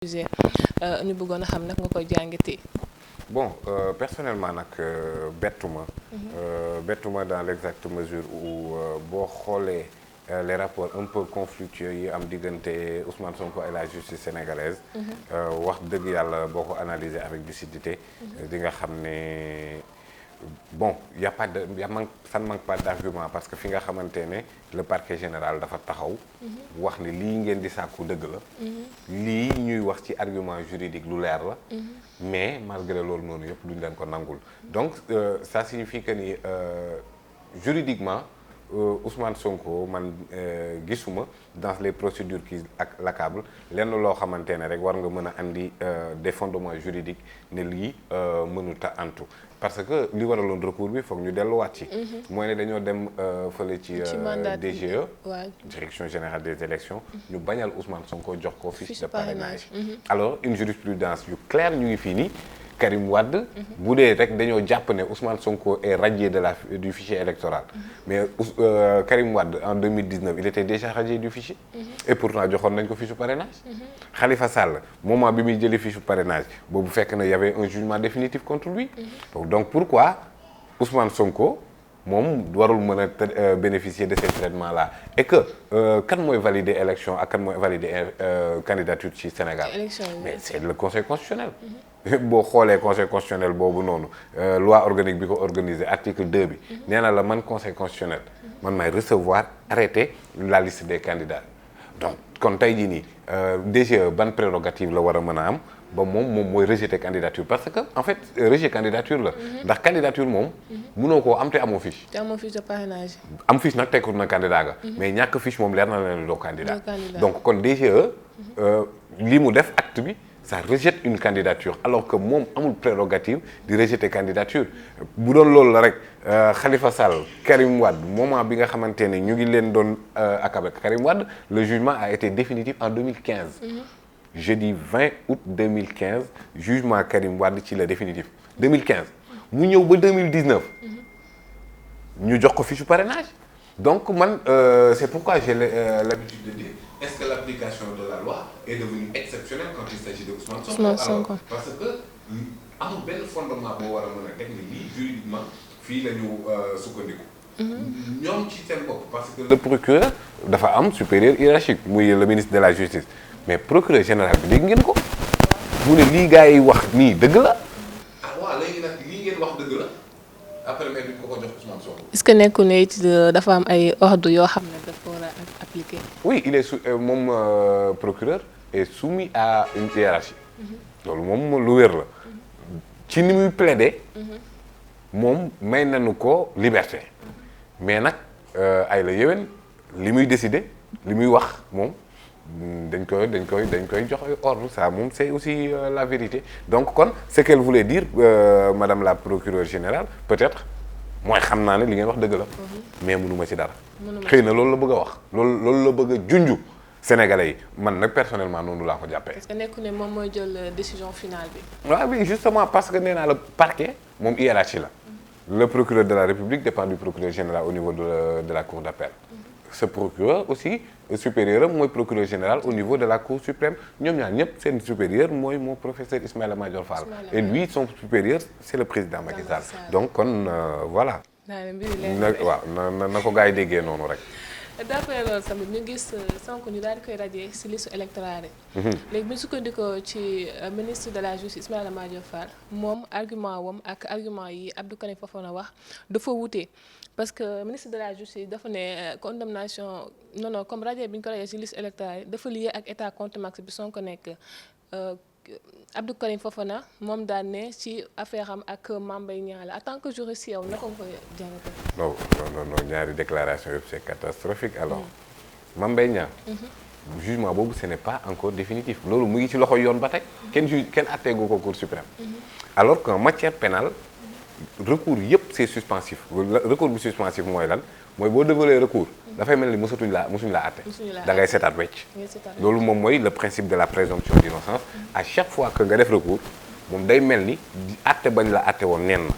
ñu bëggoon a xam nag nga koy jàngatee. Bon personnellement nag bettuma dans l'exacte mesure où boo xoolee les rapports un peu conflictueux yi am diggante Ousmane Sonko et la justice sénégalaise. wax dëgg yàlla boo ko analyser avec lucidité. di nga xam ne bon y a pas de ça ne manque pas d'argument parce que fi nga xamante ne le parquet général dafa taxaw. wax ne lii ngeen di sàkku dëgg la. lii ñuy wax ci argument juridique lu leer la. mais malgré loolu noonu yëpp duñ leen ko nangul donc ça signifie que ni juridiquement Ousmane Sonko man gisuma dans les procédures qui l'accablent lenn loo xamante ne rek war nga mën a andi des fondements juridiques ne lii mënut a antu parce que li waraloon recours bi foog ñu delluwaat ci. mooy ne dañoo dem fële ci DGE direction générale des élections ñu bañal Ousmane Sonko jox ko fiche de parrainage. alors une jurisprudence yu claire ñu ngi fii nii Karim Wade. bu dee rek dañoo jàpp ne Ousmane Sonko est radié du fichier électoral. mais Karim Wade en 2019 il était déjà radié du fichier. et pourtant joxoon nañ ko fiche parrainage. Khalifa Sall moment bi muy jëlee fiche parrainage boobu fekk na y avait un jugement définitif contre lui. donc pourquoi Ousmane Sonko moom warul mën a bénéficier de ces traitements là et que kan mooy valider élection ak kan mooy valider candidature ci Sénégal. mais c'est le conseil constitutionnel. boo xoolee conseil constitutionnel boobu noonu loi organique bi ko organisé article 2 bi nee na la man conseil constitutionnel man maay recevoir arrêter la liste des candidats donc kon tey jii nii DGE ban prérogative la war a mën a am ba moom mooy rejeter candidature parce que en fait rejet candidature la ndax candidature moom mënoo koo am te amoo fiche. te amoo fiche de parrainage. am fiche nag tekkul na candidat ga mais ñàkk fiche moom leer na leen doo candidat donc kon DGE li mu def acte bi ça rejette une candidature alors que moom amul prérogative di rejeter candidature bu doon loolu la rek Khalifa Sall Karim Wade moment bi nga xamante ne ñu ngi leen doon accabler Karim Wade le jugement a été définitif en 2015. jeudi 20 août 2015 jugement Karim Wade ci la définitif 2015 mu ñëw ba 2019 ñu jox ko fiche parrainage donc man c'est pourquoi j'ai l'habitude de dire est-ce que l'application de la loi est devenue exceptionnelle quand il s'agit de Ousmane Sonko parce que amul benn fondement boo war a mën a teg ni lii juridiquement fii la ñu sukkandiku. ñoom ci seen bopp parce que le procureur dafa am supérieur hiérarchique muy le ministre de la justice mais procureur général bi léegi ngeen ko mu ne lii gars yi wax nii dëgg la. ah waaw léegi nag lii ngeen wax dëgg la après mais duñ ko jox Ousmane Sonko. est-ce que nekku ne it dafa am ay ordre yoo xam ne dafa war a appliquer. oui il est moom procureur est soumis à une hiérarchie. loolu moom lu wér la. ci ni muy plaider. moom may nañu ko liberté. mais nag ay la yéwén li muy décider li muy wax moom dañ koy jox ordre ça moom c'est aussi la vérité donc kon ce qu'elle voulait dire madame la procureure générale peut-être mooy xam naa ne li ngeen wax dëgg la mais mënuma ci dara xëy na loolu la bëgg a wax loolu la bëgg a junju sénégalais yi man nag personnellement noonu laa ko jàppee. parce que nekku ne moom mooy jël décision finale bi. waaw oui justement parce que nee naa la parquet moom hiérarchie la. le procureur de la République dépend du procureur général au niveau de la cour d'appel. ce procureur aussi supérieur am mooy procureur général au niveau de la cour suprême ñoom ñaar ñëpp seen supérieur mooy mon professeur Ismaïla Madior Fall. et lui son supérieur c'est le président Macky Sall. donc kon voilà. waaw na ko gars yi déggee noonu rek. d'après loolu tamit ñu gis Sonko ñu daal di koy radier ci liste électorale yi. léegi bu ñu sukkandikoo ci ministre de la justice Ismaïla Madior Fall moom argument wam ak argument yi Abdou Karim Fofana wax dafa wute parce que ministre de la justice dafa ne condamnation non comme radier bi ñu ko radier ci liste électorale yi dafa lié ak état contumace bi Sonko nekk. Abdou Karim Fofana moom daan ne ci affaire am ak Mame Mbaye Niang la en tant que juriste yow naka nga koy jàngatee. non ñaari déclaration yëpp c'est catastrophique alors Mame Mbaye Niang jugement boobu ce n'est pas encore définitif loolu mu ngi ci loxo yoon ba tey kenn atteegu ko Cour suprême alors qu'en matière pénale recours yëpp c'est suspensif recours bi suspensif mooy lan mooy boo dévolé recours dafay mel ni mosuñ laa àtte da ngay seetaat wecc loolu moom mooy le principe de la présomption d'innocence à chaque fois que nga def recours moom day mel ni àtte bañ la àtte woon neen na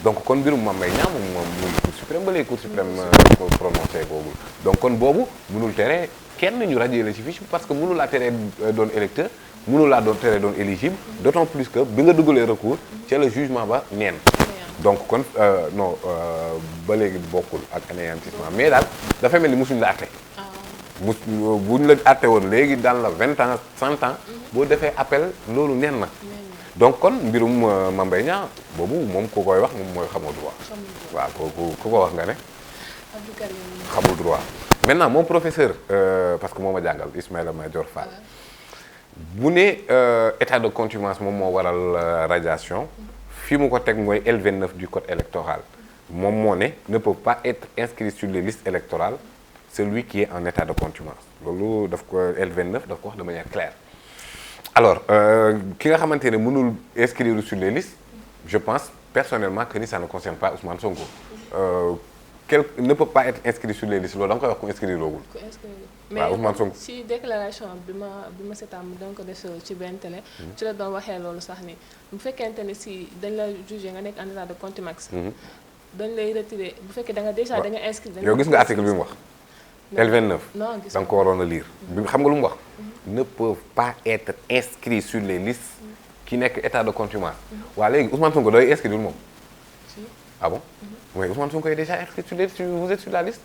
donc kon mbirum Mame Mbaye Niang moom muy Cour suprême ba léegi Cour suprême ko prononcé googul donc kon boobu mënul tere kenn ñu radier la ci fiche parce que mënul laa teree doon électeur mënu laa doon tere doon éligible d'autant plus que bi nga dugalee recours ca le jugement ba neen donc kon non ba léegi bokkul ak anéantissement mais daal dafa mel ni mosuñu la atte buñ la atte woon léegi dans la 20 ans 100 ans boo defee appel loolu neen na donc kon mbirum Mame Mbaye Niang boobu moom ku koy wax moom mooy xamoo droit waaw ku ko wax nga ne xamul droit maintenant mon professeur parce que moo ma jàngal Ismaïla Madior Fall bu ne état de contumace moom moo waral radiation fi mu ko teg mooy L29 du code électoral moom moo ne peut pas être inscrit sur les listes électorales celui qui est en état de contumace loolu daf ko L29 daf ko wax de manière claire alors ki nga xamante ne mënul inscrire sur les listes je pense personnellement que ni ça ne concerne pas Ousmane Sonko ne peut pas être inscrit sur les listes loolu da nga koy wax ku inscrire loogul waaw Ousmane Sonko ci déclaration bi ma seetaan dañ ko def ci benn télé ci la doon waxee loolu sax ni bu fekkente ne si dañ la jugé nga nekk en état de contumace dañ lay retiré bu fekkee da nga déjà da nga inscrit yow gis nga article bi mu wax L29 non gis da nga ko waroon a lire bi xam nga lu mu wax ne peuvent pas être inscrits sur les listes ki nekk état de contumace waaw léegi Ousmane Sonko day inscrire moom ah bon mais Ousmane Sonko est déjà inscrit sur les listes vous êtes sur la liste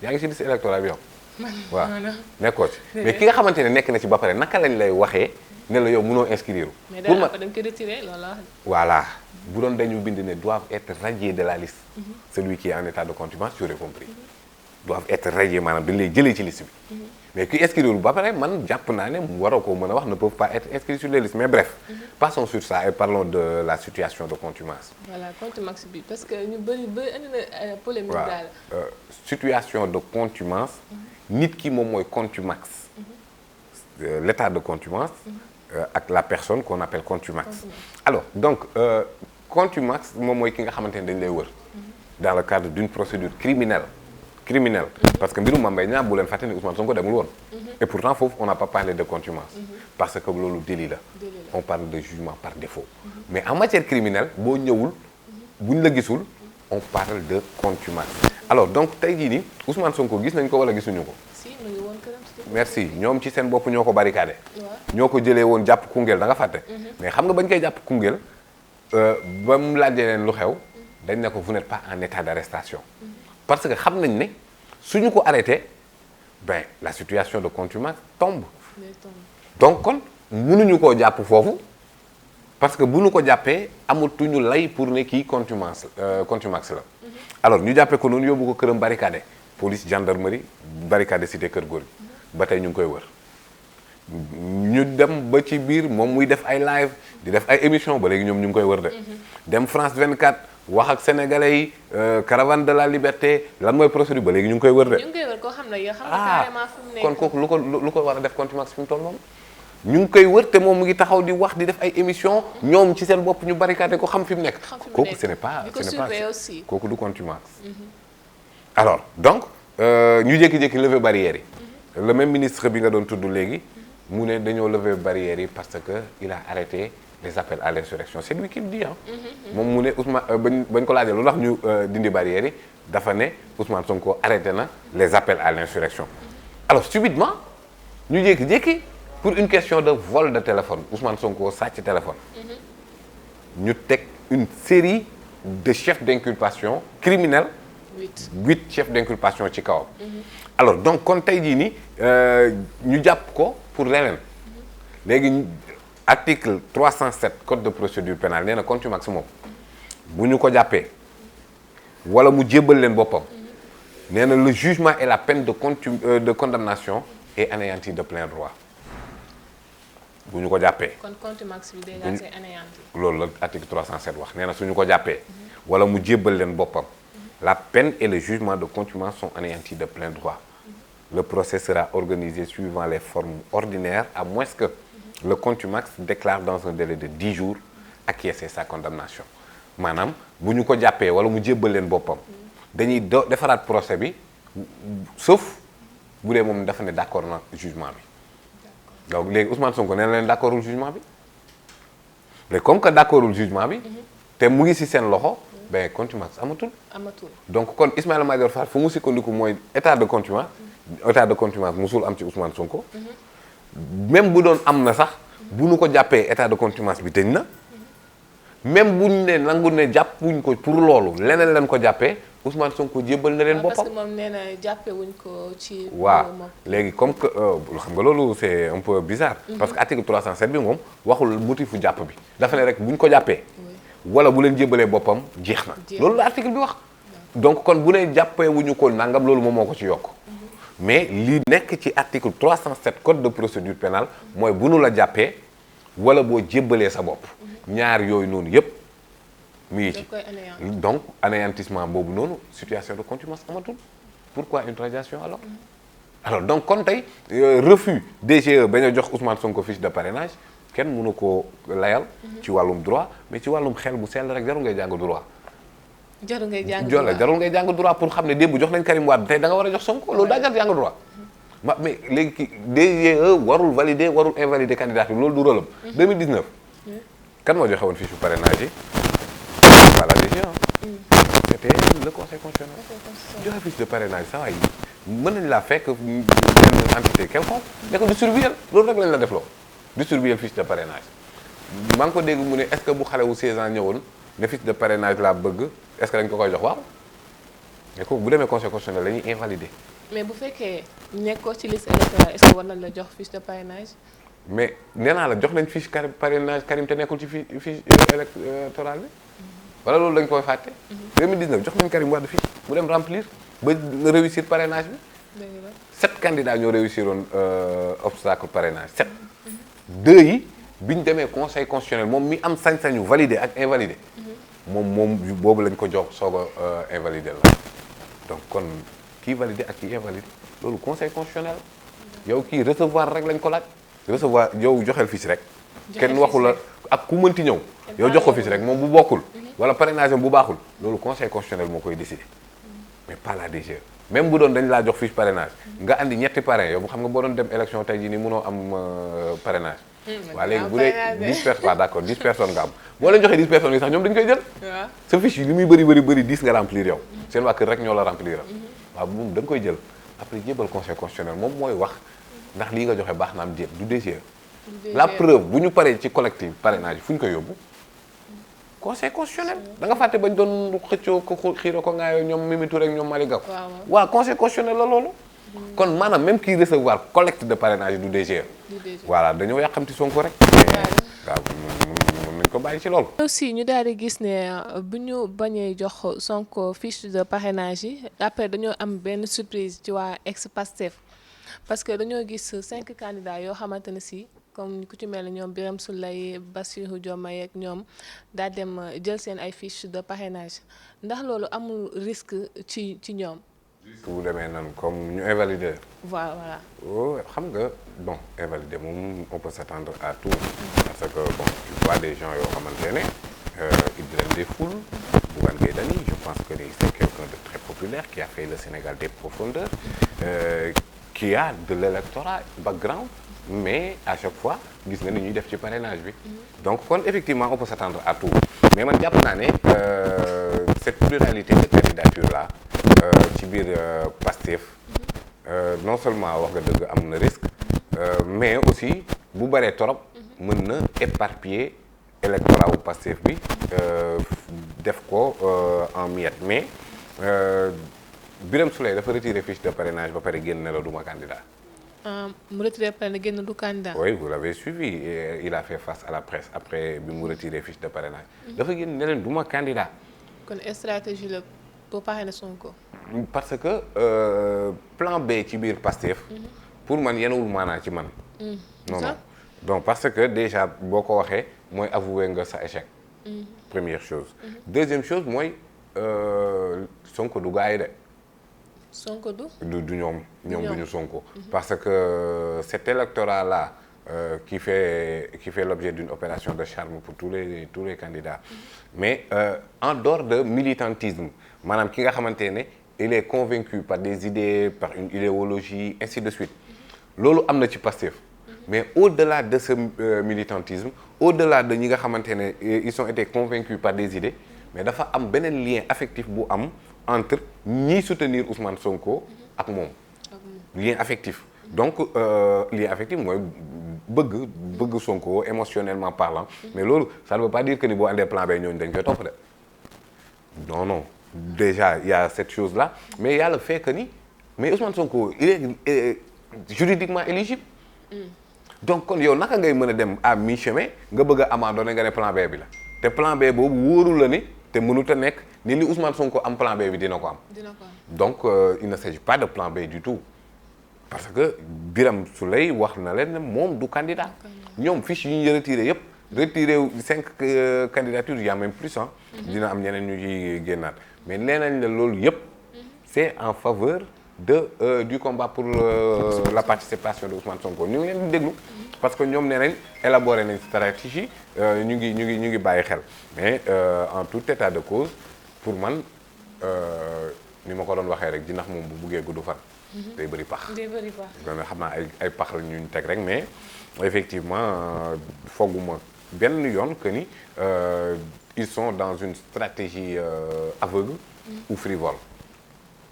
yaa ngi ci liste électorale bi yow waaw nekkoo ci mais ki nga xamante ne nekk na ci ba pare naka lañ lay waxee ne la yow mënoo inscrire pour ma dañ ko retiré loolu la voilà bu doon dañu bind ne doivent être radiés de la liste celui qui est en état de contumace j'aurais compris doivent être radiés maanaam dañ lay jëlee ci liste bi mais ki inscrire ba pare man jàpp naa ne mu waroo ko mën a wax ne peuvent pas être inscrits sur les listes mais bref passons sur ça et parlons de la situation de contumace voilà contumace bi parce que ñu bëri indi na polémique daal situation de contumace nit ki moom mooy contumax l'état de contumace ak la personne qu'on appelle contumax alors donc contumax moom mooy ki nga xamante ne dañ lay wër dans le cadre d'une procédure criminelle parce que mbirum Mame Mbaye Niang bu leen fàtte ne Ousmane Sonko demul woon et pourtant foofu on n'a pas parlé de contumace parce que loolu délit la on parle de jugement par défaut mais en matière criminelle boo ñëwul buñ la gisul on parle de contumace alors donc tey jii nii Ousmane Sonko gis nañ ko wala gisuñu ko merci ñoom ci seen bopp ñoo ko barricadé ñoo ko jëlee woon jàpp Koungheul da nga fàtte mais xam nga bañ koy jàpp Koungheul ba mu laajee leen lu xew dañ ne ko vous n'êtes pas en état d'arrestation parce que xam nañ ne suñu ko arrêté ben la situation de contumace tombe donc kon mënuñu koo jàpp foofu parce que bu ñu ko jàppee amatuñu lay pour ne kii contumace la alors ñu jàppee ko noonu yóbbu ko këram barricadé police gendarmerie barricadé cité Kër Gorgui ba tey ñu ngi koy wër ñu dem ba ci biir moom muy def ay live di def ay émission ba léegi ñoom ñu ngi koy wër de dem France 24 wax ak sénégalais yi caravane de la liberté lan mooy procédure ba léegi ñu ngi koy wër de. ñu ngi koy wër koo xam ne yoo xam ne carrément fi mu nekk kon kooku lu ko war a def contumace fi mu toll moom ñu ngi koy wër te moom mu ngi taxaw di wax di def ay émission ñoom ci seen bopp ñu barricadé ko xam fi mu nekk. kooku ce n'est pas kooku du contumace. alors donc ñu jékki-jékki lever barrières yi. le même ministre bi nga doon tudd léegi mu ne dañoo lever barrières yi parce que il a arrêté les appels à l'insurrection c'est lui qui le dit ah. moom mu ne Ousmane bañ ko laajee lu tax ñu dindi barrières yi dafa ne Ousmane Sonko arrêté na les appels à l'insurrection alors subitement ñu jékki-jékki pour une question de vol de téléphone Ousmane Sonko sàcc téléphone. ñu teg une série de chefs d'inculpation criminels. 8 chefs d'inculpation ci kawam. alors donc kon tey jii nii ñu jàpp ko pour leneen léegi article 307 code de procédure pénale nee na contumax moom bu ñu ko jàppee wala mu jébbal leen boppam nee na le jugement et la peine de condamnation est anéanti de plein droit bu ñu ko jàppee. kon contumax bi déjà c'est anéanti. loolu la article 307 wax nee na su ñu ko jàppee wala mu jébbal leen boppam. La peine et le jugement de contumace sont anéantis de plein droit. Le procès sera organisé suivant les formes ordinaires à moins que le contumax déclare dans un délai de 10 jours acquiescer sa condamnation maanaam bu ñu ko jàppee wala mu jébbal leen boppam dañuy defaraat procès bi sauf bu dee moom dafa ne d'accord na jugement bi donc léegi Ousmane Sonko nee na leen d'accordul jugement bi mais comme que d'accordul jugement bi te mu ngi ci seen loxo ben contumace amatul. donc kon Ismaïla Madior Fall fu mu sukkandiku mooy état de contumace musul am ci Ousmane Sonko. même bu doon am na sax bu nu ko jàppee état de contumace bi tëj na même buñ ne nangu ne jàppuñ ko pour loolu leneen lañ ko jàppee Ousmane Sonko jébbal na leen boppam. parce que moom nee na jàppee wuñ ko ci. waaw léegi comme que xam nga loolu c'est un peu bizarre. parce que article 307 bi moom waxul motifu jàpp bi dafa ne rek buñ ko jàppee. wala bu leen jébbalee boppam jeex na. loolu la article bi wax. donc kon bu ne jàppee wuñu ko nangam loolu moom moo ko ci yokk. mais li nekk ci article 307 code de procédure pénale mooy bu nu la jàppee wala boo jébbalee sa bopp. ñaar yooyu noonu yépp mu ngi ci donc anéantissement boobu noonu situation de contumace amatul pourquoi une radiation alors donc kon tey refus DGE bañ a jox Ousmane Sonko fiche de parrainage kenn mënu koo layal ci wàllum droit mais ci wàllum xel bu sell rek jarul ngay jàng droit jarul ngay jàng droit pour xam ne démb jox nañ Karim Wade tey da nga war a jox Sonko loolu daa jar jàng droit mais léegi ki DGE warul valider warul invalider candidature loolu du rôle am 2019 kan moo joxe woon fiche bu parrainage yi pas la DGE c'était le conseil constitutionnel joxe fiche de parrainage saa waay mën nañ laa fekk une entité quelconque ne ko distribuer loolu rek lañ la def loo distribuer fiche de parrainage maa ngi ko dégg mu ne est-ce que bu xale wu 16 ans ñëwoon ne fiche de parrainage laa bëgg est-ce que dañ ko koy jox waaw mais kooku bu demee conseil constitutionnel la ñuy invalider. mais bu fekkee nekkoo ci liste électorale est-ce que war nañ la jox fiche de parrainage. mais nee naa la jox nañ fiche parrainage Karim te nekkul ci fiche électorale bi wala loolu dañ koy fàtte. 2019 jox nañ Karim Wade fiche mu dem remplir ba réussir parrainage bi. 7 candidats ñoo réussir woon obstacle parrainage 7. 2 yi bi ñu demee conseil constitutionnel moom mi am sañ-sañu valider ak invalider. moom boobu lañ ko jox soog a invalider la donc kon kii valider ak kii invalider loolu conseil constitutionnel yow kii recevoir rek lañ ko laaj. recevoir yow joxel fiche rek kenn waxu la ak ku mënti ñëw yow jox ko fiche rek moom bu bokkul wala parrainage bu baaxul loolu conseil constitutionnel moo koy décider mais pas la DGE même bu doon dañ laa jox fiche parrainage nga andi ñetti parrain yow xam nga boo doon dem élection tey jii nii mënoo am parrainage waaw léegi bu dee 10 personnes waaw d'accord 10 personnes nga am boo leen joxee 10 personnes yi sax ñoom dañu koy jël sa fiche yi li muy bëri 10 nga remplir yow seen waa kër rek ñoo la remplir waaw moom da nga koy jël après jébal conseil constitutionnel moom mooy wax ndax lii nga joxe baax na am déet du DGE la preuve bu ñu paree ci collectif parrainage fu ñu koy yóbbu conseil constitutionnel da nga fàtte bañ doon xëccoo ko xiiro ko ngaayoo ñoom Mimi Touré ak ñoom Malick Gakou waaw conseil constitutionnel la loolu kon maanaam même kii recevoir collecte de parrainage du DGE voilà dañoo yàqamti Sonko rek waaw mën nañ ko bàyyi ci loolu aussi ñu daal di gis ne bu ñu bañee jox Sonko fiche de parrainage yi après dañoo am benn surprise ci waa ex-Pastef parce que dañoo gis 5 candidats yoo xamante ne si comme ku ci mel ne ñoom Birame Souleye Bassirou Diomaye ak ñoom daal dem jël seen ay fiche de parrainage ndax loolu amul risque ci ñoom. risque bu demee nan comme ñu invalider. voilà. xam nga bon invalider moom on peut s'attendre à tout. parce que bon tu vois des gens yoo xamante ne ils drainent des foules. Bougane Gueye Dany je pense que c'est quelqu'un de très populaire qui a fait le Sénégal des profondeurs. Qui a de l'électorat background mais à chaque fois gis nga ni ñuy def ci parrainage bi donc kon effectivement on peut s'attendre à tout mais man jàpp naa ne cette pluralité de candidature là ci biir Pastef non seulement wax nga dëgg am na risque mais aussi bu bëree torop mën na éparpiller électorat wu Pastef bi def ko en miettes mais Birame Souleye dafa retiré fiche de parrainage ba pare génn ne la duma candidat. mu retiré parrainage génn du candidat. oui vous l'avez suivi il a fait face à la presse après bi mu retiré fiche de parrainage. dafa génn ne leen duma candidat. kon stratégie la pour parrainer Sonko. parce que plan B ci biir Pastef. pour man yenuwul maanaa ci man. non donc parce que déjà boo ko waxee mooy avouer nga sa échec. première chose. deuxième chose mooy Sonko du gaay de. Sonko du ñoom duñu Sonko parce que cet électorat là qui fait l'objet d'une opération de charme pour tous les candidats mais en dehors de militantisme maanaam ki nga xamante ne il est convaincu par des idées par une idéologie ainsi de suite loolu am na ci Pastef mais au-delà de ce militantisme au-delà de ñi nga xamante ne ils ont été convaincus par des idées mais dafa am beneen lien affectif bu am entre ñiy soutenir Ousmane Sonko ak moom lien affectif donc lii effectivement mooy bëgg Sonko émotionnellement parlant mais loolu ça ne veut pas dire que ni boo andee plan B ñooñu dañ koy topp de non déjà il y a cette chose là mais il y a le fait que ni mais Ousmane Sonko il est juridiquement éligible donc kon yow naka ngay mën a dem à mi-chemin nga bëgg a abandonné nga ne plan B bi la te plan B boobu wóoru la ni te mënut a nekk ni li Ousmane Sonko am plan B bi dina ko am donc il ne s'agit pas de plan B du tout parce que Birame Souleye wax na leen ne moom du candidat ñoom fiche yi ñu retiré yëpp retiré 5 candidatures il y a même plus dina am ñeneen ñu ci génnaat mais nee nañ la loolu yëpp c'est en faveur du combat pour la participation de Ousmane Sonko ñu ngi leen di déglu parce que ñoom nee nañ élaboré nañ stratégie ñu ngi bàyyi xel mais en tout état de cause pour man ni ma ko doon waxee rek jinax moom bu buggee gudd fan day bëri pax donc xam naa ay pax la ñu teg rek mais effectivement fooguma benn yoon que ni ils sont dans une stratégie aveugle ou frivole.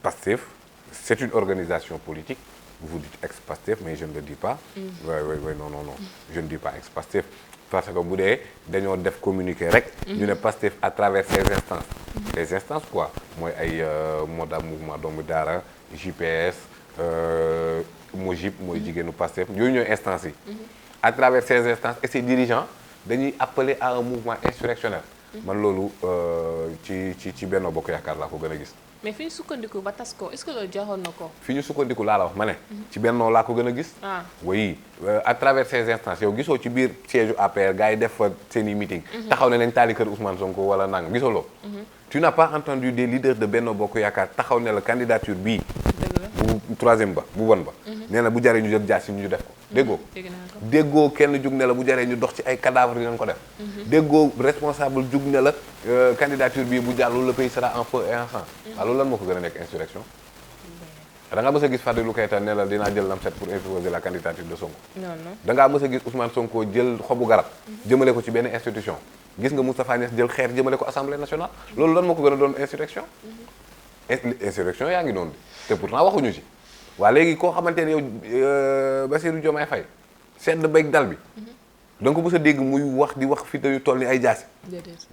Pastef c'est une organisation politique vous dites ex-Pastef mais je ne le dis pas oui non je ne dis pas ex-Pastef parce que bu dee dañoo def communiqué rek ñu ne Pastef à travers ses instances les instances quoi mooy ay Moda mouvement doomu daara JPS Mojib mooy jigéenu Pastef yooyu ñooy instances yi à travers ces instances et ses dirigeants dañuy appeler à un mouvement insurrectionnel man loolu ci Benno Bokk Yaakaar laa ko gën a gis mais fi ñu sukkandiku ba tas ko est-ce que loolu joxoon na ko. fi ñu sukkandiku laa la wax ma ne. ci Benno laa ko gën a gis. oui à travers ces instances yow gisoo ci biir siège APR gars yi def fa seen i meeting. taxaw ne nañ taali kër Ousmane Sonko wala nangam gisoo loolu. tu n'as pas entendu des leaders de Benno Bokk Yaakaar taxaw ne la candidature bii. bu troisième ba bu bon ba. nee na bu jaree ñu jël jaasi ñu def ko. déggoo kenn jug ne la bu jaree ñu dox ci ay cadavres dinañ ko def. déggoo responsable jug ne la candidature bii bu jàllul le pays sera en feu et en sang. waaw loolu lan moo ko gën a nekk insurrection. da ngaa mës a gis Fadilou Keita ne la dinaa jël lamset pour imposer la candidature de Sonko. non. da ngaa mës a gis Ousmane Sonko jël xobu garab. jëmale ko ci benn institution. gis nga Moustapha Niasse jël xeer jëmale ko assemblée nationale. loolu lan moo ko gën a doon insurrection. insurrection yaa ngi noonu te pourtant waxuñu ci. waa léegi koo xamante ne yow Bassirou Diomaye Faye sedd beeg dal bi. donc mës a dégg muy wax di wax fi yu toll ni ay jaasi.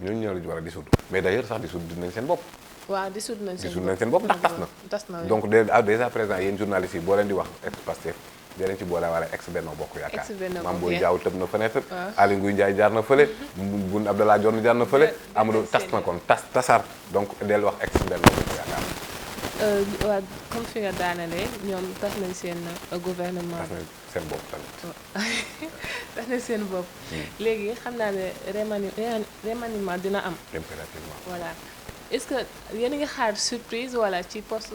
ñooñu ñoo la ñu war a dissoudre mais d'ailleurs sax dissoudre dinañ seen bopp. waaw dissoudre nañ seen bopp ndax tas na. donc déjà présent yéen journalistes yi boo leen di wax ex-Pastef dee leen ci boole wala ex-Benno Bokk Yaakaar. Mame Boye Diao tëb na fenêtre. Aly Ngouille Ndiaye jaar na fële. Boun Abdallah Dionne jaar na fële. Amadou tas na kon tasar donc del wax ex-Benno Bokk Yaakaar. waaw comme fi nga daanalee ñoom tas nañ seen gouvernement. tas nañ seen bopp tamit. tas nañ seen bopp. léegi xam naa ne remaniement dina am. impérativement voilà est-ce que yéen a ngi xaar surprise wala ci poste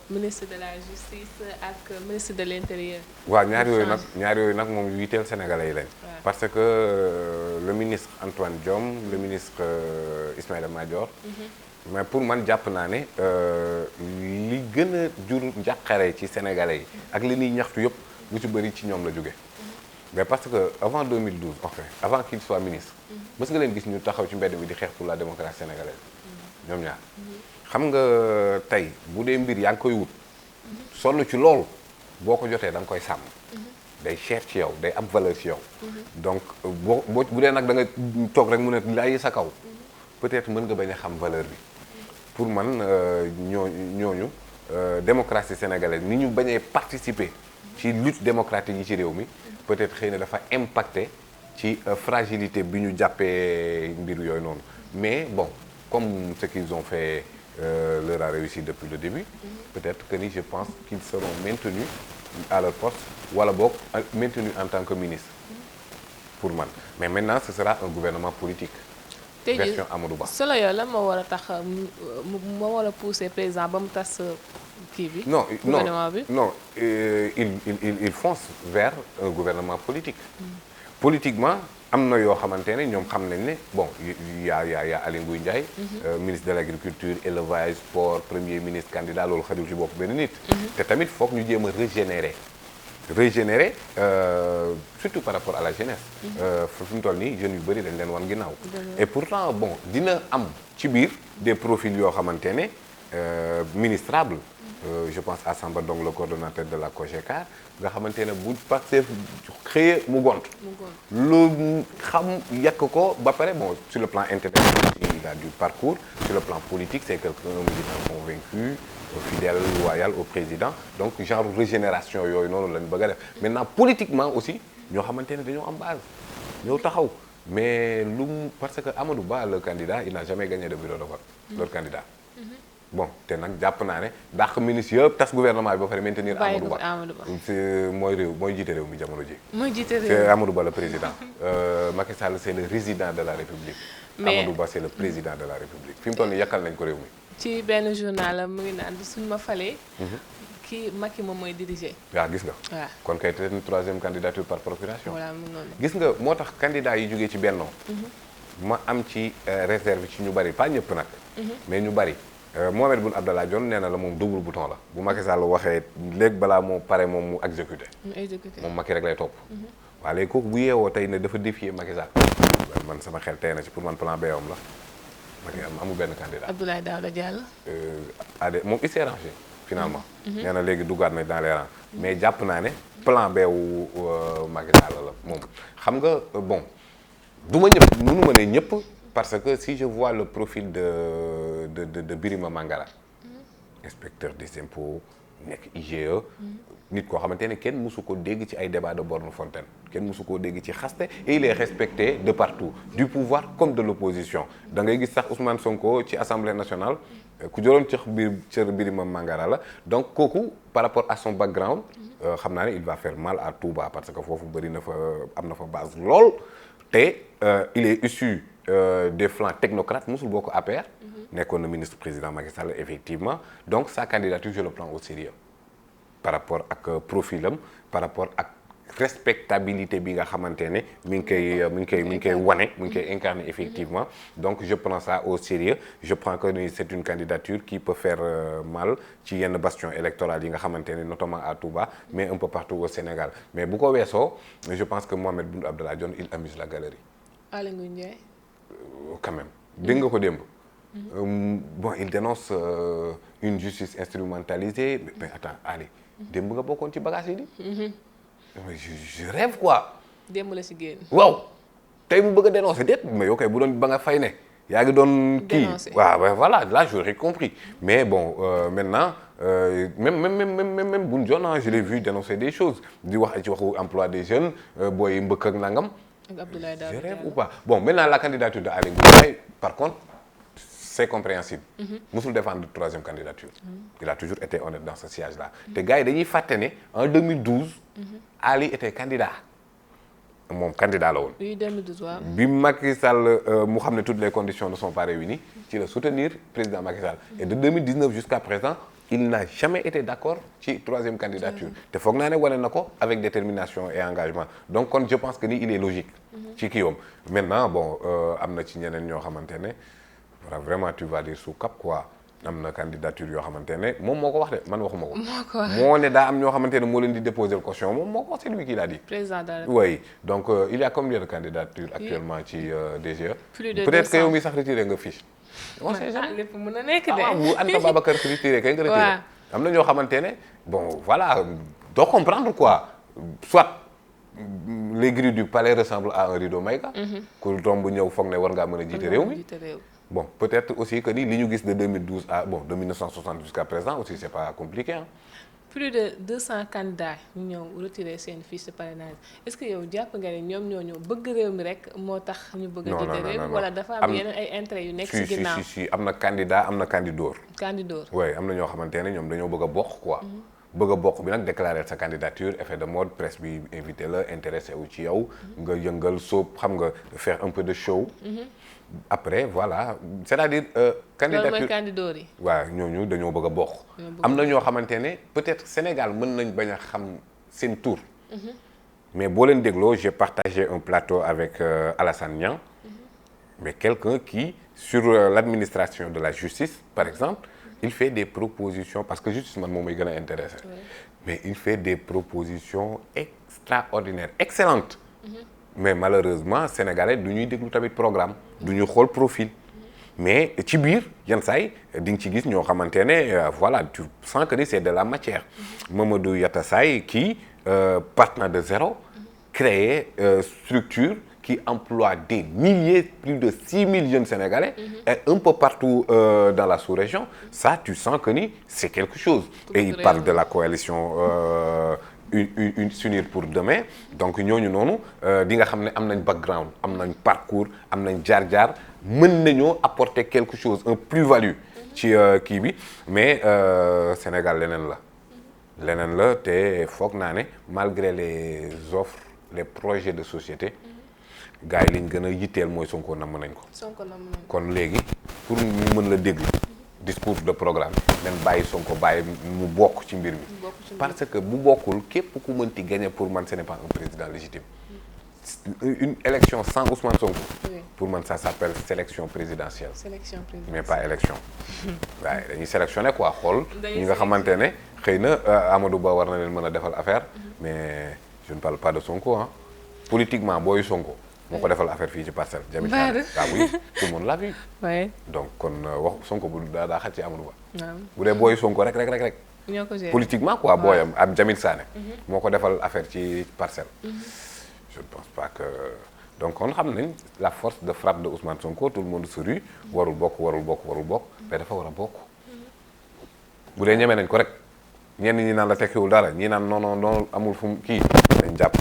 ministre de la justice ak ministre de l'intérieur. waaw ñaar yooyu nag moom yu yitteel sénégalais yi lañ. parce que le ministre Antoine Diome le ministre Ismaïla Madior. mais pour man jàpp naa ne li gën a jur njàqare ci sénégalais yi ak li ñuy ñaxtu yëpp lu ci bëri ci ñoom la jóge mais parce que avant 2012 enfin avant qu'il soit ministre mës nga leen gis ñu taxaw ci mbedd bi di xeex pour la démocratie sénégalaise ñoom ñaar xam nga tey bu dee mbir yaa ngi koy wut sonn ci loolu boo ko jotee da nga koy sàmm day cher ci yow day am valeur ci yow donc boo bu dee nag da nga toog rek mu ne lay sa kaw peut-être mën nga bañ a xam valeur bi pour man ñooñu démocratie sénégalaise ni ñu bañee participer ci lutte démocratique yi ci réew mi peut-être xëy na dafa impacté ci fragilité bi ñu jàppee mbiru yooyu noonu mais bon comme ce qu'ils ont fait leur a réussi depuis le début peut-être que ni je pense qu'ils seront maintenus à leur poste wala boog maintenus en tant que ministre pour man mais maintenant ce sera un gouvernement politique version Amadou Ba. solo yow lan moo war a tax moo war a pousser président ba mu tas kii bi. gouvernement bi non il fonce vers un gouvernement politique. Politiquement am na yoo xamante ne ñoom xam nañ ne bon y a Aly Ngouille Ndiaye. ministre de l'agriculture élevage sport premier ministre candidat loolu xajul ci bopp benn nit. te tamit foog ñu jéem a régénérer surtout par rapport à la jeunesse. fi mu toll nii jeunes yu bëri dañ leen wan ginnaaw. et pourtant bon dina am ci biir des profils yoo xamante ne ministrables je pense à Samba Ndong le coordonnateur de la COJECAR nga xamante ne bu Pastef xëyee mu gont lu xam yàq ko ba pare bon sur le plan intellectuel il a du parcours sur le plan politique c'est quelqu'un un militant convaincu fidèle loyal au président donc genre régénération yooyu noonu lañ bëgg a def maintenant politiquement aussi ñoo xamante ne dañoo am base ñoo taxaw mais parce que Amadou Ba le candidat il n'a jamais gagné de bureau de vote leur candidat bon te nag jàpp naa ne dàq ministre yëpp tas gouvernement bi ba pare maintenir Amadou Ba mooy jiite réew mi jamono ji c'est Amadou Ba le président Macky Sall c'est le résident de la République Amadou Ba c'est le président de la République fi mu toll nii yàkkal nañ ko réew mi ci benn journal mu ngi naan suñ ma falee kii Macky moom mooy diriger waaw gis nga waaw kon kay te troisième candidature par procuration voilà mu noonu gis nga moo tax candidat yi jógee ci Benno ma am ci réserve ci ñu bari pas ñëpp nag mais ñu bari Mohamed Boun Abdallah Dionne nee na la moom double bouton la bu Macky Sall waxee léegi balaa moo pare moom mu exécuté moom Macky rek lay topp waaw léegi kooku bu yeewoo tey ne dafa défier Macky Sall man sama xel tey na ci pour man plan B am la Macky amul benn candidat Abdoulaye Daouda Diallo moom il s'est rangé finalement nee na léegi duggaat na dans les rangs mais jàpp naa ne plan B wu Macky Sall la moom xam nga bon du ma ñëpp mënu ma ne ñëpp parce que si je vois le profil de Birima Mangara inspecteur des impôts nekk IGE nit koo xamante ne kenn mësu ko dégg ci ay débat de borne fontaine kenn mësu koo dégg ci xaste et il est respecté de partout du pouvoir comme de l'opposition da ngay gis sax Ousmane Sonko ci Assemblée nationale ku jëloon cër Birima Mangara la donc kooku par rapport à son background xam naa ne il va faire mal à Touba parce que foofu bëri na fa am na fa base lool te il est issu des flancs technocrates musul bokk APR nekkoon na ministre président Macky Sall effectivement donc sa candidature je le prends au sérieux par rapport ak profilam par rapport ak respectabilité bi nga xamante ne mi ngi koy wane mi ngi koy incarner effectivement donc je prends ça au sérieux je prends que c'est une candidature qui peut faire mal ci yenn bastion électoral yi nga xamante ne notamment à Touba mais un peu partout au Sénégal mais bu ko weesoo je pense que Mohamed Boun Abdallah Dionne il amuse la galerie Aly Ngouille Ndiaye quand même dégg nga ko démb bon il dénonce une justice instrumentalisée mais attends Ali démb nga bokkoon ci bagage yi di je rêve quoi démb la si génn waaw tey mu bëgg a dénoncer déet mais yow kay bu doon ba nga fay ne yaa ngi doon kii waaw voilà là j'aurais compris mais bon maintenant même Boun Dionne je l'ai vu dénoncer des choses di wax ci waxu emploi des jeunes booy mbëkk ak nangam je rêve ou pas bon maintenant la candidature de Aly Ngouille Ndiaye par contre c'est compréhensible musul défendre troisième candidature il a toujours été honnête dans ce siège là te gars yi dañuy fàtte ne en 2012 Ali était candidat moom candidat la woon oui 2012 waaw bi Macky Sall mu xam ne toutes les conditions ne sont pas réunies ci la soutenir président Macky Sall et de 2019 jusqu'à présent il n'a jamais été d'accord ci troisième candidature te foog naa ne wane na ko avec détermination et engagement donc kon je pense que ni il est logique ci kii yoom maintenant bon am na ci ñeneen ñoo xamante ne vraiment tu vas dire sous cap quoi am na candidature yoo xamante ne moom moo ko wax de man waxuma ko moo ne daa am ñoo xamante ne moo leen di déposer caution moom moo ko wax c'est lui qui l'a dit président de la oui donc il y a combien de candidatures actuellement ci DGE plus de peut-être que yow mi sax retiré nga fiche on sait jamais lépp mën na nekk de bu Anta Babacar retiré kay nga retiré am na ñoo xamante ne bon voilà doo comprendre quoi soit les grilles du palais ressemblent à un rideau Maïga ku tomb ñëw foog ne war ngaa mën a jiite réew mi bon peut-être aussi que ni li ñu gis de 2012 à bon de 1960 jusqu'à présent aussi c'est pas compliqué hein. Plus de 200 candidats ñu ñëw retirer seen fiche de parrainage est-ce que yow jàpp nga ne ñoom ñoo ñëw bëgg réew mi rek moo tax ñu bëgg a jiite réew mi wala dafa am yeneen ay intérêt yu nekk ci ginnaaw si am na candidat am na candidat oui am na ñoo xamante ne ñoom dañoo bëgg a bokk quoi bëgg a bokk bi nag déclarer sa candidature effet de mode presse bi invité la intéressé wu ci yow nga yëngal sóob xam nga faire un peu de show après voilà c'est-à-dire candidature loolu mooy candidat yi waaw ñooñu dañoo bëgg a bokk am na ñoo xamante ne peut-être Sénégal mën nañ bañ a xam seen tour mais boo leen dégloo j'ai partagé un plateau avec Alassane Niang mais quelqu'un qui sur l'administration de la justice par exemple il fait des propositions parce que justice man moom may gën a intéressé mais il fait des propositions extraordinaires excellentes mais malheureusement sénégalais du ñuy déglu tamit programme du ñu xool profil mais ci biir yenn saa yi di nga ci gis ñoo xamante ne voilà tu sens que ni c'est de la matière. Mamadou Yatassaye qui partant de zéro créer structure qui emploie des milliers, plus de 6 000 jeunes Sénégalais, et un peu partout dans la sous-région. Ça, tu sens que ni c'est quelque chose. Et il parle de la coalition s'unir pour demain. Donc ñooñu noonu di nga xam ne am nañ background, am nañ parcours, am nañ jaar-jaar, mën nañoo apporter quelque chose, un plus-value ci kii bi, mais Sénégal leneen la te foog naa ne malgré les offres, les projets de société. gars yi liñ gën a yitteel mooy Sonko namm nañ ko. kon léegi pour ñu mën la déglu discours de programme leen bàyyi Sonko bàyyi mu bokk ci mbir mi. parce que bu bokkul képp ku mënti gagner pour man ce n'est pas un président légitime. Une élection sans Ousmane Sonko. pour man ça s'appelle sélection présidentielle. Mais pas élection. waaye dañuy sélectionner quoi xool. ñi nga xamante ne xëy na Amadou Ba war na leen mën a defal affaire mais je ne parle pas de Sonko ah politiquement booyu Sonko. moo ko defal affaire fii ci parcelle. Jamil Sané oui tout le monde l'a vu. donc kon wax Sonko bu daa xaj ci Amadou Ba. bu dee booy Sonko rek. ñoo ko géré politiquement quoi booyam am Jamil Sané. moo ko defal affaire ci parcelle. je ne pense pas que donc kon xam nañ la force de frappe de Ousmane Sonko tout le monde se rue warul bokk mais dafa war a bokk. bu dee ñeme nañ ko rek ñenn ñi naan la tekkiwul dara ñi naan non amul fu mu kii dañ jàpp.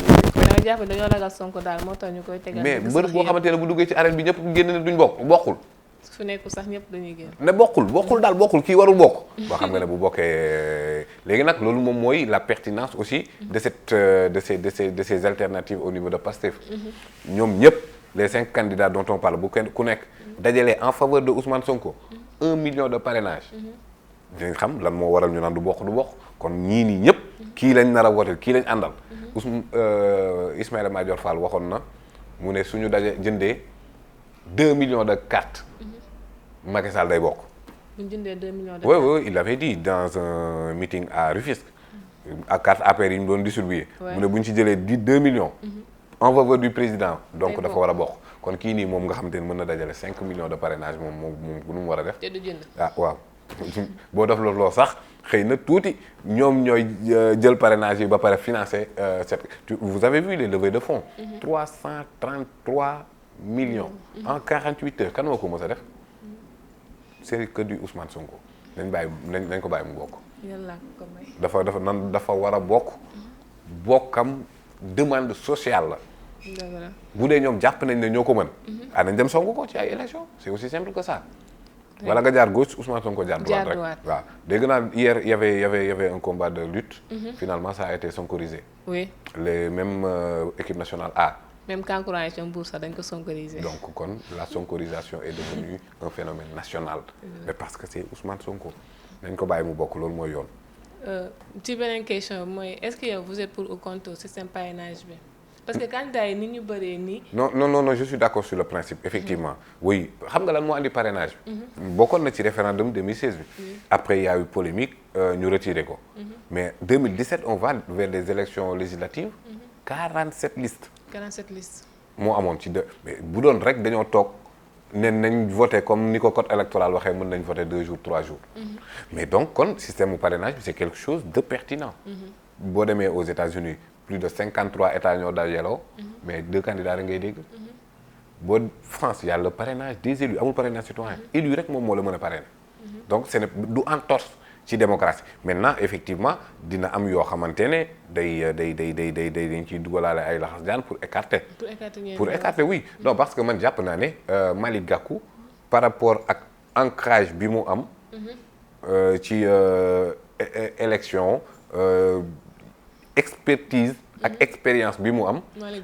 dañoo ragal Sonko daal moo tax ñu koy tegal. mais mbër boo xamante ne bu duggee ci arène bi ñëpp génn ne duñ bokkul. fu nekkul sax ñëpp dañuy génn. ne bokkul kii warul bokk. boo xam nga ne bu bokkee léegi nag loolu moom mooy la pertinence aussi de ces alternatives au niveau de Pastef. ñoom ñëpp les 5 candidats dont on parle bu kenn ku nekk dajalee en faveur de Ousmane Sonko 1 million de parrainage. dinañ xam lan moo waral ñu naan du bokk kon ñii nii ñëpp kii lañ nar a wooteel kii lañ àndal. Ismaïla Madior Fall waxoon na mu ne suñu jëndee 2 millions de cartes. Macky Sall day bokk. bu ñu jëndee 2 millions de cartes. oui il avait dit dans un meeting à Rufisque. ak carte APR yi ñu doon distribuer. mu ne bu ñu ci jëlee 2 millions. en faveur du président. donc dafa war a bokk. kon kii nii moom nga xamante ne mën na dajale 5 millions de parrainage moom nu mu war a def. te du jënd waaw. boo def loolu sax xëy na tuuti ñoom ñooy jël parrainage yi ba pare financer vous avez vu les levées de fonds. 333 millions. en 48 heures kan moo ko mës a def. c'est que du Ousmane Sonko nañ ko bàyyi mu bokk. yàlla ko may. dafa war a bokk. bokkam demande sociale la. bu dee ñoom jàpp nañ ne ñoo ko mën. nañ dem songu ko ci ay élections c'est aussi simple que ça. wala nga jaar gauche Ousmane Sonko jaar droite rek waaw dégg naa hier y avait un combat de lutte. Finalement ça a été sonkorisé. Oui. Les mêmes équipe nationale A. même kankurang yi Mbour sax dañ ko sonkorisé. donc kon la sonkorisation est devenue un phénomène national. mais parce que c'est Ousmane Sonko dañ ko bàyyi mu bokk loolu mooy yoon. ci beneen question mooy est-ce que yow vous êtes pour ou contre système parrainage bi. parce que candidat yi ni ñu bëree nii. non je suis d'accord sur le principe effectivement. oui xam nga lan moo andi parrainage bi. bokkoon na ci référendum 2016 bi. après il y a eu polémique ñu retiré ko. mais 2017 on va vers des élections législatives. 47 listes. 47 listes. moo amoon ci mais bu doon rek dañoo toog ne nañ voté comme ni ko code électoral waxee mën nañ voté 2 jours 3 jours. mais donc kon système mu parrainage bi c'est quelque chose de pertinent. boo demee aux États-Unis plus de 53 états ñoo dajaloo. mais 2 candidats rek ngay dégg. boo France y a le parrainage des élus amul parrainage citoyen élu rek moom moo la mën a parrainer. donc ce n'est du entorse ci démocratie maintenant effectivement dina am yoo xamante ne dañ ciy dugalaale ay laxas jaan pour écarter oui. non parce que man jàpp naa ne Malick Gakou par rapport ak ancrage bi mu am. ci élection. expertise ak expérience bi mu am.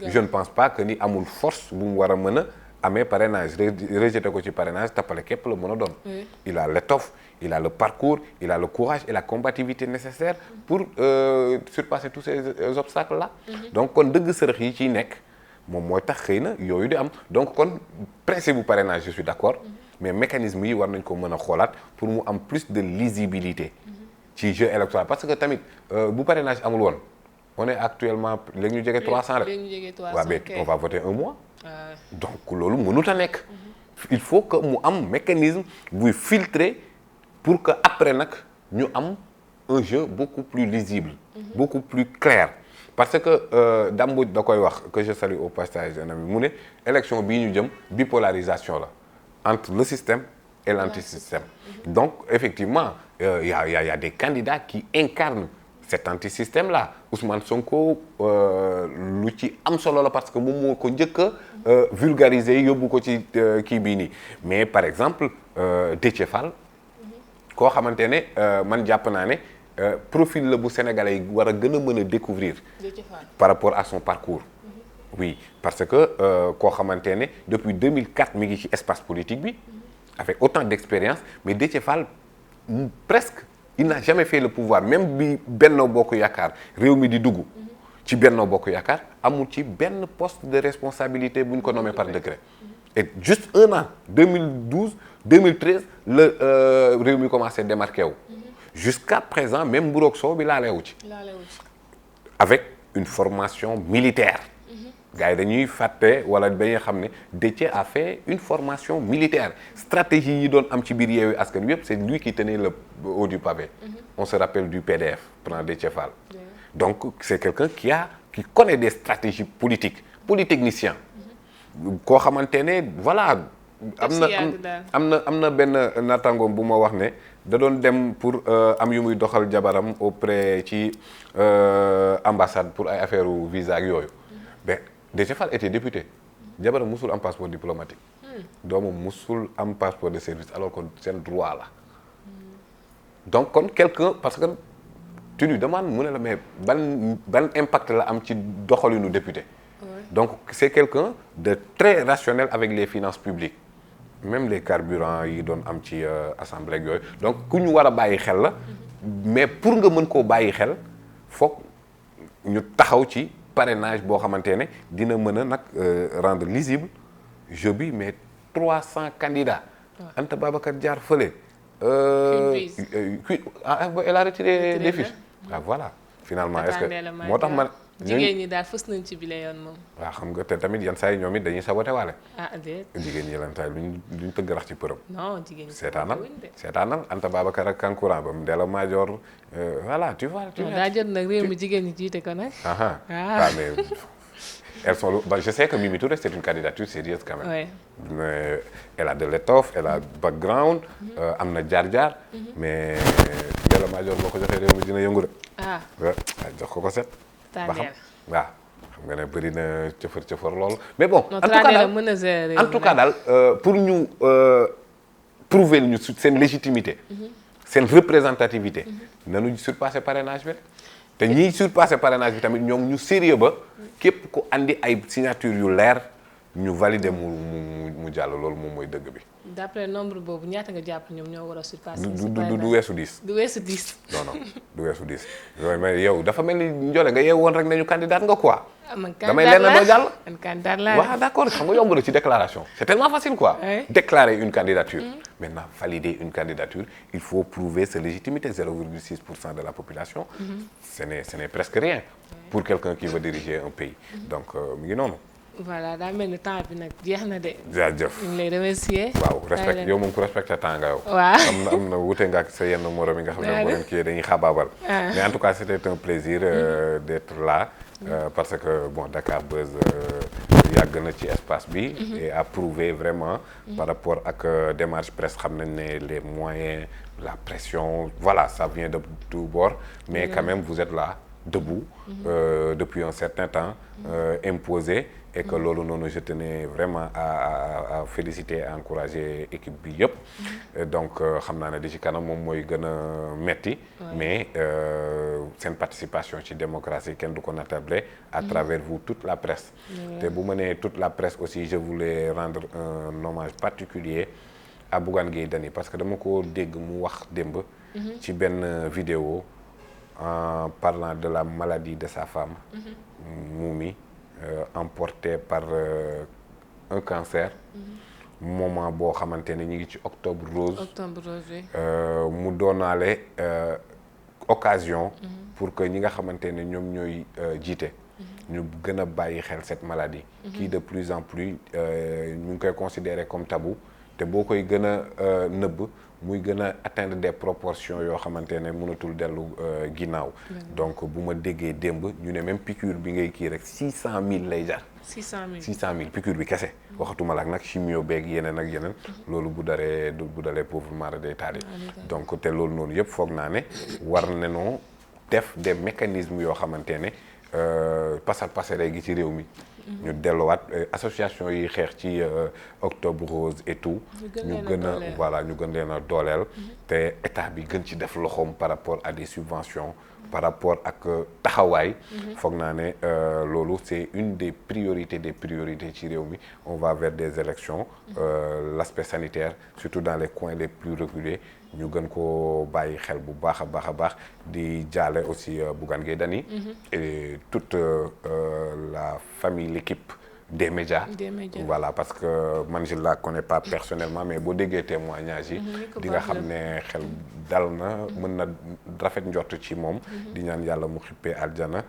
je ne pense pas que ni amul force bu mu war a mën a amee parrainage rejeté ko ci parrainage tappale képp la mën a doon. il a l'étoffe il a le parcours il a le courage et la combativité nécessaire pour surpasser tous ces obstacles là. donc kon dëgg sërëx yi ciy nekk moom mooy tax xëy na yooyu di am donc kon principe bu parrainage je suis d'accord mais mécanisme yi war nañ ko mën a xoolaat pour mu am plus de lisibilité ci jeu électoral parce que tamit bu parrainage amul woon. on est actuellement léegi ñu jege 300 rek. léegi ñu jege 300 waaw mais on va voter un mois. donc loolu mënut a nekk. il faut que mu am mécanisme buy filtrer pour que après nag ñu am un jeu beaucoup plus lisible, beaucoup plus clair. Parce que Dame Mbodj da koy wax que je salue au passage un ami mu ne élection bii ñu jëm bipolarisation la entre le système et l'antisystème. Donc effectivement il y a des candidats qui incarnent cet antisystème-là. Ousmane Sonko lu ci am solo la parce que moom moo ko njëkk a vulgariser yóbbu ko ci kii bii nii mais par exemple Déthié Fall koo xamante ne man jàpp naa ne profil la bu sénégalais yi war a gën a mën a découvrir par rapport à son parcours. Oui parce que koo xamante ne depuis 2004 mi ngi ci espace politique bi avec autant d'expérience mais Déthié Fall presque il n'a jamais fait le pouvoir même bi Benno Bokk Yaakaar réew mi di dugg ci Benno Bokk Yaakaar amul ci benn poste de responsabilité bu ñu ko nommé par décret et juste un an 2012 2013 la réew mi commencé démarqué wu jusqu'à présent même mburoog soow bi laaleewu ci avec une formation militaire gars yi dañuy fàtte wala dañuy xam ne Déthié a fait une formation militaire stratégie yi doon am ci biir Yewwi Askan Wi yëpp c'est lui qui tenait le haut du pavé. On se rappelle du PDF prend Déthié Fall. Donc c'est quelqu'un qui connaît des stratégies politiques polytechnicien koo xamante ne voilà am na benn naataangoom bu ma wax ne da doon dem pour am yu muy doxal jabaram auprès ci ambassade pour ay affaire visa ak yooyu mais Déthié Fall était député jabaram musul am passeport diplomatique doomam musul am passeport de service alors que seen droit la donc kon quelqu'un parce que tu lui demandes mu ne la mais ban impact la am ci doxalinu député donc c'est quelqu'un de très rationnel avec les finances publiques même les carburants yi doon am ci assemblée ak yooyu donc ku ñu war a bàyyi xel la mais pour nga mën koo bàyyi xel foog ñu taxaw ci parrainage boo xamante ne dina mën a nag rendre lisible jeu bi mais 300 candidats. Anta Babacar jaar fële. Elle a retiré des fiches. Ah voilà finalement est-ce que moo tax man. jigéen ñi daal fës nañ ci bile yoon moom. waaw xam nga te tamit yenn saa yi ñoom it dañuy saboté waale. déet jigéen ñi lan saa yi duñ tëgg rax ci përëm. non jigéen ñi seetaanal Anta Babacar ak Kankourang ba Ndella Madior voilà tu vois. daa jot nag réew mi jigéen ñi jiite ko nag. Mais elles sont je sais que Mimi Touré c'est une candidature sérieuse quand même. Ouais. Mais elle a de l'étoffe elle a background. am na jaar-jaar. mais Ndella Madior boo ko joxee réew mi dina yëngu de. jox ko set. ba xam waaw xam nga ne bëri na cëfër lool mais bon en tout cas daal pour ñu prouver ñu seen légitimité seen représentativité nañu surpasser parrainage bi te ñiy surpasser parrainage bi tamit ñoom ñu sérieux ba képp ku andi ay signature yu leer ñu valider mu jàll loolu moom mooy dëgg bi. d'après nombre boobu ñaata nga jàpp ñoom ñoo war a surpasser. du weesu 10. du weesu 10. non du weesu 10. mais yow dafa mel ni Ndiolé nga yeewu woon rek nañu candidat nga quoi. man damay leen doo jàll. man candidat laa waaw d'accord xam nga yomb na ci déclaration. c'est tellement facile quoi. Ouais. Déclarer une candidature. Maintenant valider une candidature il faut prouver sa légitimité 0,6% de la population. Ce n'est presque rien. pour quelqu'un qui veut diriger un pays. donc mi ngi noonu. voilà daa mel ni temps bi nag jeex na de. jaajëf ñu ngi lay remercier. waaw respect yow moom ku respecté temps nga yow. waaw am na wute nga ak sa yenn morom yi nga xam ne moo kii dañuy xabaabal. mais en tout cas c'était un plaisir d'être là. parce que bon Dakar Buzz yàgg na ci espace bi. et a prouvé vraiment. par rapport ak démarche presse xam nañ ne les moyens la pression voilà ça vient de tous bords. mais quand même vous êtes là debout. depuis un certain temps. imposé. et que loolu noonu je tenais vraiment à féliciter à encourager équipe bi yëpp. donc xam naa ne di ci kanam moom mooy gën a metti. mais seen participation ci démocratie kenn du ko natable à travers vous toute la presse. te bu ma nee toute la presse aussi je voulais rendre un hommage particulier à Bougane Gueye Dany parce que dama ko dégg mu wax démb. ci benn vidéo en parlant de la maladie de sa femme. Moumi. Emporté par un cancer. moment boo xamante ne ñu ngi ci octobre rose. octobre rose mu doonaale occasion. pour que ñi nga xamante ne ñoom ñooy jiite. ñu gën a bàyyi xel cette maladie. qui de plus en plus ñu ngi koy considérer comme tabou. te boo koy gën a nëbb muy gën a atteindre des proportions yoo xamante ne mënatul dellu ginnaaw. Donc bu ma déggee démb ñu ne même piqûre bi ngay kii rek 600 000 lay jar. 600 000 piqûre bi kese. waxatuma la ak nag chimio beeg yeneen ak yeneen. loolu bu dalee pauvre mara day taali. donc te loolu noonu yëpp foog naa ne war nañoo def des mécanismes yoo xamante ne pasar pasare gi ci réew mi. ñu delluwaat association yi xeex ci octobre rose et tout. ñu gën leen a dooleel. te état bi gën ci def loxoom par rapport à des subventions. par rapport ak taxawaay. foog naa ne loolu c'est une des priorités ci réew mi on va vers des élections. L'aspect sanitaire surtout dans les coins les plus reculés ñu gën ko bàyyi xel bu baax a baax di jaale aussi Bougane Gueye Dany et toute la famille l'équipe des médias. Voilà parce que man je la connais pas personnellement mais boo déggee témoignage yi di nga xam ne xel dal na mën na rafet njort ci moom di ñaan yàlla mu xippee aljana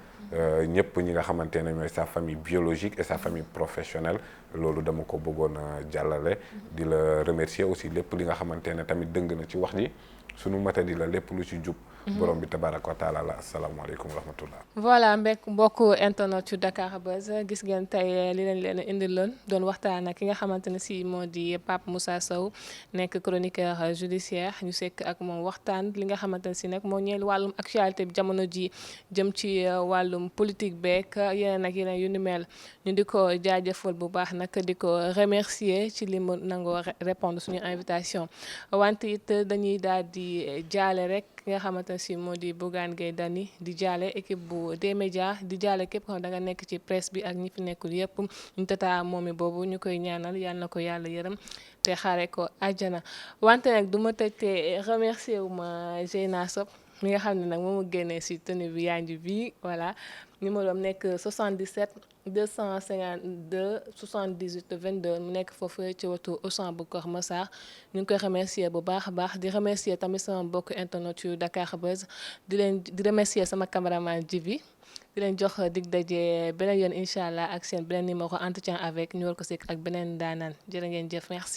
ñëpp ñi nga xamante ne ñooy sa famille biologique et sa famille professionnelle loolu dama ko bëggoon a jàllale di la remercier aussi lépp li nga xamante ne tamit dëng na ci wax ji sunu matadi la lépp lu ci jub borom bi tabaraka wa taala la asalaamaaleykum wa rahmatullah. voilà mbokku internet yu Dakar Buzz gis ngeen tey li leen indiloon doon waxtaan ak ki nga xamante ne si moo di Pape Moussa Sow nekk chroniqueur judiciaire ñu sekk ak moom waxtaan li nga xamante ne si nag moo ñeel wàllum actualité bi jamono ji jëm ci wàllum politique beek yeneen ak yeneen yu ni mel ñu di ko jaajëfal bu baax nag di ko remercier ci li mu nangoo répondre suñu invitation wante it dañuy daal di jaale rek ki nga xamante ne si moo di Bougane Gueye Dany di jaale équipe bu des médias di jaale képp xam da nga nekk ci presse bi ak ñi fi nekkul yëpp ñu tata moom mi boobu ñu koy ñaanal yal na ko yàlla yërëm te xaare ko àjjana wante nag du ma tëj te remercier wu ma Zeyna Sob mi nga xam ne nag moom a génnee si tenue bi yanj bi voilà numéro am nekk 77 252 78 22 mu nekk foofu ci wetu Auchan bu Kër Massar ñu ngi koy remercier bu baax a baax di remercier tamit sama mbokk internet yu Dakar Buzz di remercier sama cameraman Djibi di leen jox dig daje beneen yoon incha allah ak seen beneen numéro entretien avec ñu war ko sekk ak beneen daanaan jërë ngeen jëf merci.